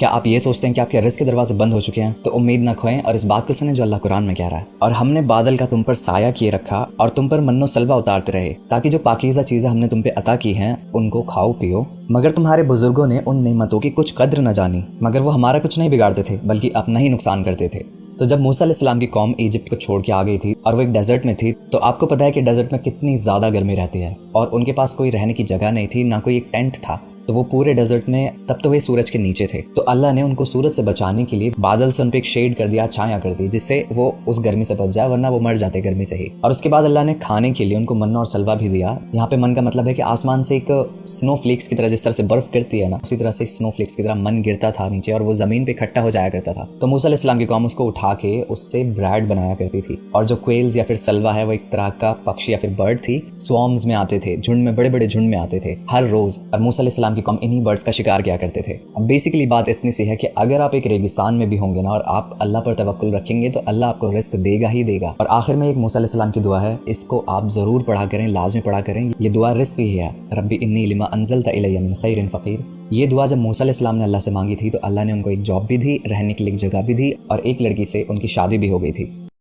क्या आप ये सोचते हैं कि आपके रिस्क के दरवाजे बंद हो चुके हैं? तो उम्मीद न खोएं और इस बात को सुने जो अल्लाह कुरान में कह रहा है, और हमने बादल का तुम पर साया किए रखा और तुम पर मन्नो सलवा उतारते रहे, ताकि जो पाकीज़ा चीजें हमने तुम पे अता की हैं उनको खाओ पियो। मगर तुम्हारे बुजुर्गों ने उन नेमतों की कुछ कद्र न जानी, मगर वो हमारा कुछ नहीं बिगाड़ते थे बल्कि अपना ही नुकसान करते थे। तो जब मूसा अलैहिस्सलाम की कौम इजिप्ट को छोड़ के आ गई थी और वो एक डेजर्ट में थी, तो आपको पता है कि डेजर्ट में कितनी ज़्यादा गर्मी रहती है और उनके पास कोई रहने की जगह नहीं थी, ना कोई एक टेंट था। तो वो पूरे डेजर्ट में, तब तो वे सूरज के नीचे थे, तो अल्लाह ने उनको सूरज से बचाने के लिए बादल से उन पे एक शेड कर दिया, छाया कर दी, जिससे वो उस गर्मी से बच जाए, वरना वो मर जाते गर्मी से ही। और उसके बाद अल्लाह ने खाने के लिए उनको मन और सलवा भी दिया। यहाँ पे मन का मतलब है कि आसमान से एक स्नो फ्लेक्स की तरह, जिस तरह से बर्फ गिरती है ना, उसी तरह से स्नो फ्लेक्स की तरह मन गिरता था नीचे और वो जमीन पे इकट्ठा हो जाया करता था। तो मूसा अलैहिस्सलाम की कौम उसको उठा के उससे ब्रेड बनाया करती थी। और जो क्वेल्स या फिर सलवा है वो एक तरह का पक्षी या फिर बर्ड थी, स्वॉर्म्स में आते थे, झुंड में, बड़े बड़े झुंड में आते थे हर रोज, और मूसा अलैहिस्सलाम की कौम इन्हीं बर्ड्स का शिकार किया करते थे। अब बेसिकली बात इतनी सी है कि अगर आप एक रेगिस्तान में भी होंगे ना और आप अल्लाह पर तवक्कुल रखेंगे तो अल्लाह आपको रिस्क देगा ही देगा। और आखिर में एक मूसा अलैहिस्सलाम की दुआ है, इसको आप जरूर पढ़ा करें, लाजमी पढ़ा करें। ये दुआ रिस्क ही है, रब्बी इन्नी लिमा अंज़लता इलैया मिन खैरिन फ़क़ीर। ये दुआ जब मूसा अलैहिस्सलाम ने अल्लाह से मांगी थी तो अल्लाह ने उनको एक जॉब भी दी, रहने के लिए एक जगह भी दी और एक लड़की से उनकी शादी भी हो गई थी।